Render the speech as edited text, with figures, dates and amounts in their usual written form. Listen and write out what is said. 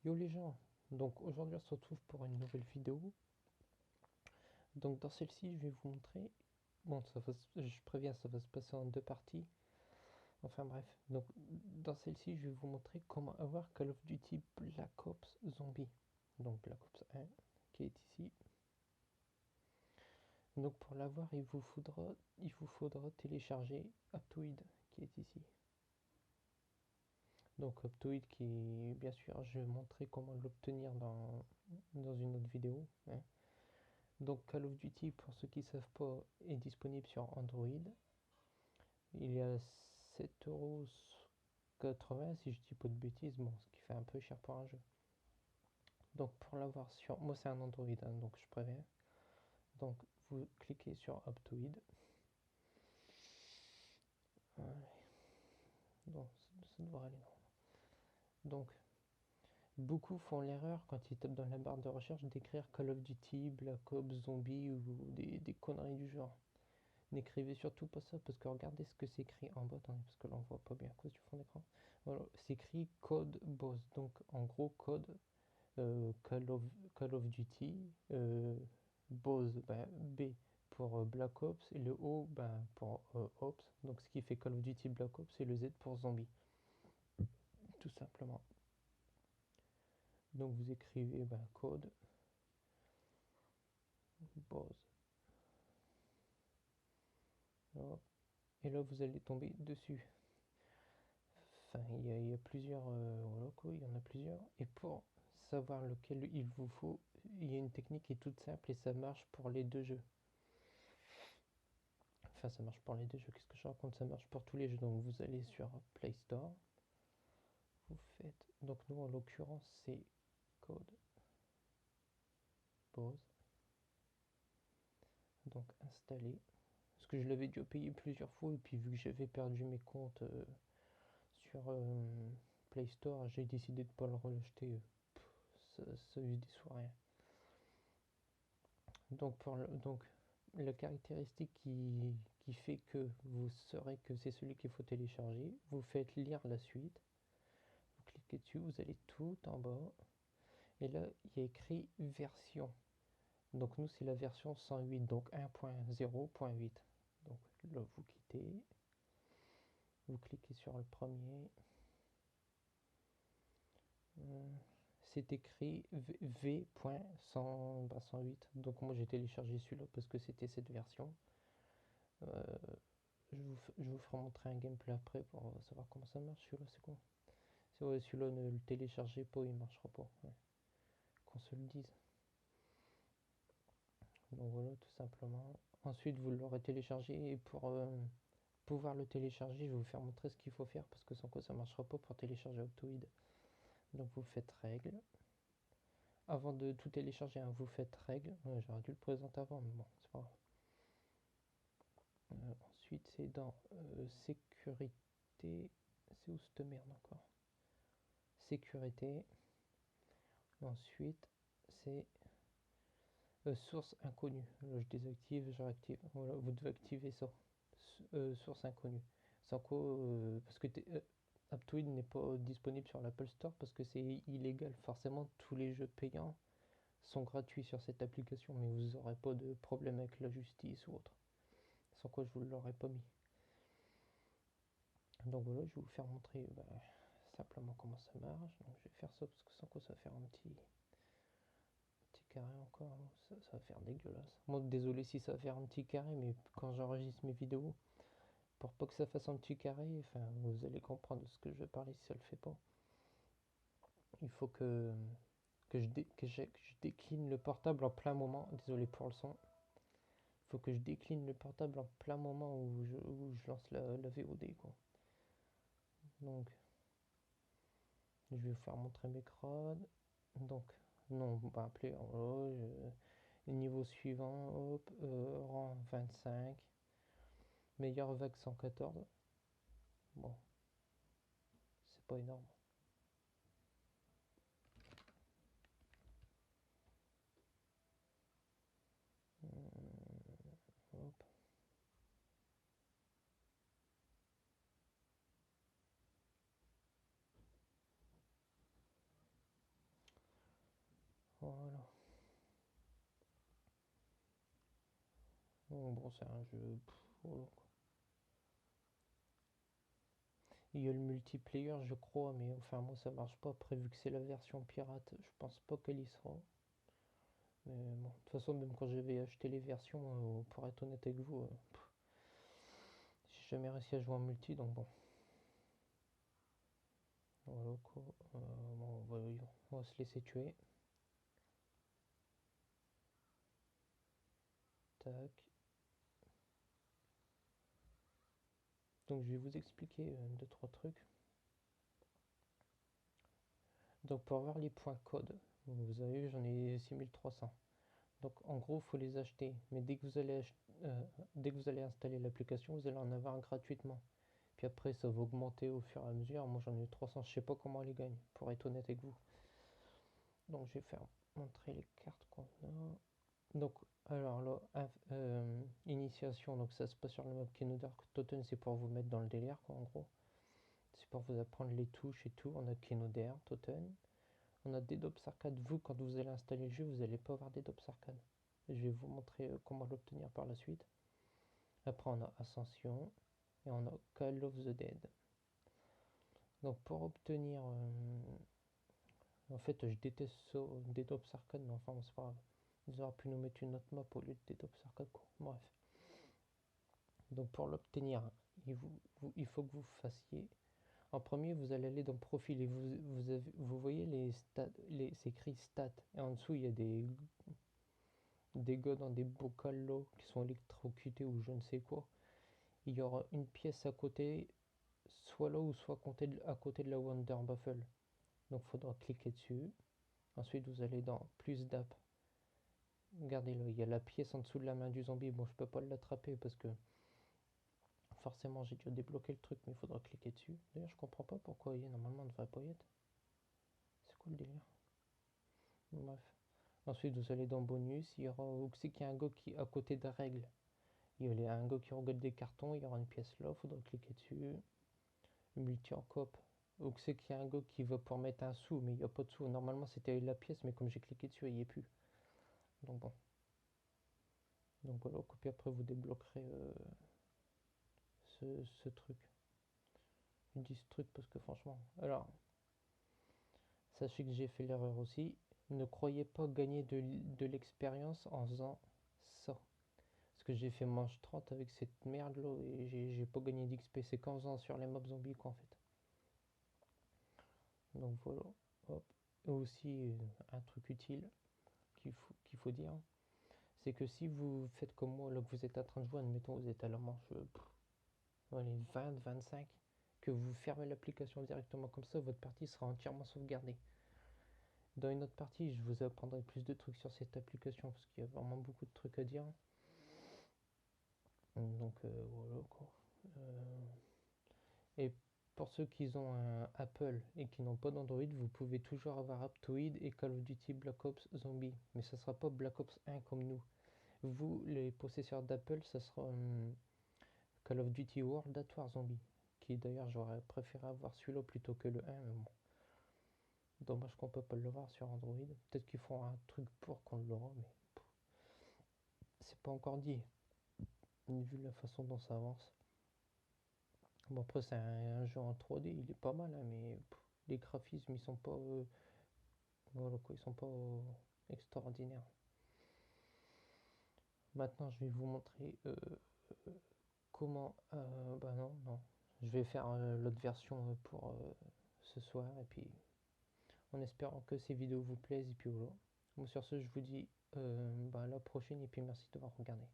Yo les gens, donc aujourd'hui on se retrouve pour une nouvelle vidéo. Donc dans celle-ci je vais vous montrer, bon je préviens ça va se passer en deux parties, enfin bref. Donc dans celle-ci je vais vous montrer comment avoir Call of Duty Black Ops Zombie. Donc Black Ops 1 qui est ici. Donc pour l'avoir il vous faudra télécharger Aptoide qui est ici. Donc Aptoide qui bien sûr je vais montrer comment l'obtenir dans une autre vidéo, hein. Donc Call of Duty, pour ceux qui ne savent pas, est disponible sur Android. Il est à 7,80€ si je dis pas de bêtises, bon, ce qui fait un peu cher pour un jeu. Donc pour l'avoir sur... Moi c'est un Android, hein, donc je préviens. Donc vous cliquez sur Aptoide. Ouais. Donc ça devrait aller. Donc beaucoup font l'erreur quand ils tapent dans la barre de recherche d'écrire Call of Duty, Black Ops, Zombie ou des conneries du genre. N'écrivez surtout pas ça parce que regardez ce que c'est écrit en bas. Attendez, parce que là on voit pas bien à cause du fond d'écran. Voilà, c'est écrit code boss. Donc en gros, code Call of Duty, boss, ben, B pour Black Ops et le O ben, pour Ops. Donc ce qui fait Call of Duty Black Ops et le Z pour zombie. Tout simplement. Donc vous écrivez ben, code boss. Voilà. Et là vous allez tomber dessus. Enfin, il y a plusieurs, voilà quoi, il y en a plusieurs. Et pour savoir lequel il vous faut, il y a une technique qui est toute simple et ça marche pour les deux jeux. Enfin, ça marche pour les deux jeux. Qu'est-ce que je raconte? Ça marche pour tous les jeux. Donc, vous allez sur Play Store. Vous faites. Donc, nous, en l'occurrence, c'est code pause. Donc, installer. Parce que je l'avais dû payer plusieurs fois. Et puis, vu que j'avais perdu mes comptes sur Play Store, j'ai décidé de ne pas le rejeter. Ça use des soirées. Donc, la caractéristique qui fait que vous saurez que c'est celui qu'il faut télécharger, vous faites lire la suite, vous cliquez dessus, vous allez tout en bas, et là, il y a écrit version. Donc nous, c'est la version 108, donc 1.0.8. Donc là, vous quittez, vous cliquez sur le premier. C'est écrit V.100-108. Donc moi, j'ai téléchargé celui-là parce que c'était cette version. Euh, je vous ferai montrer un gameplay après pour savoir comment ça marche. Celui-là, c'est quoi? Ouais, celui-là, ne le téléchargez pas, il marchera pas. Ouais. Qu'on se le dise. Donc voilà, tout simplement. Ensuite, vous l'aurez téléchargé et pour pouvoir le télécharger, je vais vous faire montrer ce qu'il faut faire parce que sans quoi ça marchera pas pour télécharger Optoid. Donc vous faites règle. Avant de tout télécharger, hein, vous faites règle. Ouais, j'aurais dû le présenter avant, mais bon, c'est pas grave. Ensuite, c'est dans sécurité. C'est où cette merde encore? Sécurité. Ensuite, c'est source inconnue. Là, je désactive, je réactive. Voilà, vous devez activer ça. Source inconnue. Sans quoi, parce que Aptoide n'est pas disponible sur l'Apple Store parce que c'est illégal. Forcément, tous les jeux payants sont gratuits sur cette application, mais vous n'aurez pas de problème avec la justice ou autre. Sans quoi, je vous l'aurais pas mis. Donc voilà, je vais vous faire montrer simplement comment ça marche. Donc je vais faire ça parce que sans quoi ça va faire un petit carré encore. Ça va faire dégueulasse. Moi, désolé si ça va faire un petit carré, mais quand j'enregistre mes vidéos, pour pas que ça fasse un petit carré, enfin, vous allez comprendre de ce que je vais parler si ça le fait pas. Il faut que je décline le portable en plein moment. Désolé pour le son. Il faut que je décline le portable en plein moment où je lance la VOD, quoi. Donc, je vais vous faire montrer mes crânes. Donc, non, on va appeler en haut. Niveau suivant, hop, rang 25. Meilleure vague 114. Bon, c'est pas énorme. Hop. Donc bon, c'est un jeu. Voilà, quoi. Il y a le multiplayer, je crois, mais enfin, moi ça marche pas. Après, vu que c'est la version pirate, je pense pas qu'elle y sera. Mais bon, de toute façon, même quand j'avais acheté les versions, pour être honnête avec vous, j'ai jamais réussi à jouer en multi, donc bon. Voilà quoi. Bon, on va se laisser tuer. Tac. Donc je vais vous expliquer deux trois trucs. Donc pour avoir les points code, vous avez vu, j'en ai 6300. Donc en gros, il faut les acheter. Mais dès que vous allez installer l'application, vous allez en avoir gratuitement. Puis après, ça va augmenter au fur et à mesure. Moi, j'en ai eu 300. Je sais pas comment on les gagne, pour être honnête avec vous. Donc je vais faire montrer les cartes qu'on a. Donc, alors là, initiation, donc ça se passe sur le map Kenodark. Totem, c'est pour vous mettre dans le délire, quoi, en gros. C'est pour vous apprendre les touches et tout. On a Kenodare, Totem. On a DDoS Arcade. Vous, quand vous allez installer le jeu, vous n'allez pas avoir DDoS Arcade. Je vais vous montrer comment l'obtenir par la suite. Après, on a Ascension et on a Call of the Dead. Donc, pour obtenir. En fait, je déteste ça, DDoS Arcade, mais enfin, c'est pas grave. Ils auraient pu nous mettre une autre map au lieu de DDoS Arcade, quoi. Bref. Donc, pour l'obtenir, il faut que vous fassiez. En premier, vous allez aller dans Profil et vous voyez les stats, c'est écrit Stats. Et en dessous, il y a des gars dans des bocalos qui sont électrocutés ou je ne sais quoi. Il y aura une pièce à côté, soit là ou soit à côté de la Wonder Buffle. Donc il faudra cliquer dessus. Ensuite vous allez dans plus d'app. Regardez-le, il y a la pièce en dessous de la main du zombie. Bon, je peux pas l'attraper parce que forcément j'ai déjà débloqué le truc, mais il faudra cliquer dessus. D'ailleurs je comprends pas pourquoi il y a normalement de devrait pas y être. C'est quoi le délire? Bref. Ensuite vous allez dans bonus, il y aura où c'est qu'il y a un gars qui à côté de règles. Il y a un gars qui regarde des cartons, il y aura une pièce là, il faudra cliquer dessus. Multi en coop. Donc c'est qu'il y a un gars qui veut pour mettre un sou, mais il n'y a pas de sou. Normalement c'était la pièce, mais comme j'ai cliqué dessus, il n'y est plus. Donc bon. Donc voilà, puis après vous débloquerez ce truc. Je dis ce truc parce que franchement. Alors, sachez que j'ai fait l'erreur aussi. Ne croyez pas gagner de l'expérience en faisant ça. Parce que j'ai fait manche 30 avec cette merde là et j'ai pas gagné d'XP. C'est qu'en faisant sur les mobs zombies quoi en fait. Donc voilà. Hop. Et aussi un truc utile qu'il faut dire, c'est que si vous faites comme moi, là que vous êtes en train de jouer, admettons vous êtes à la manche allez, 20, 25, que vous fermez l'application directement comme ça, votre partie sera entièrement sauvegardée. Dans une autre partie, je vous apprendrai plus de trucs sur cette application parce qu'il y a vraiment beaucoup de trucs à dire. Donc voilà quoi. Et pour ceux qui ont un Apple et qui n'ont pas d'Android, vous pouvez toujours avoir Aptoid et Call of Duty Black Ops Zombie. Mais ça sera pas Black Ops 1 comme nous. Vous, les possesseurs d'Apple, ça sera Call of Duty World at War Zombie. Qui d'ailleurs, j'aurais préféré avoir celui-là plutôt que le 1. Mais bon. Dommage qu'on peut pas le voir sur Android. Peut-être qu'ils feront un truc pour qu'on l'aura, mais c'est pas encore dit. Vu la façon dont ça avance. Bon, après, c'est un jeu en 3D, il est pas mal, hein, mais les graphismes, ils sont pas. Voilà quoi, ils sont pas extraordinaires. Maintenant, je vais vous montrer comment. Bah non, non. Je vais faire l'autre version pour ce soir, et puis en espérant que ces vidéos vous plaisent, et puis voilà. Bon, sur ce, je vous dis bah, à la prochaine, et puis merci d'avoir regardé.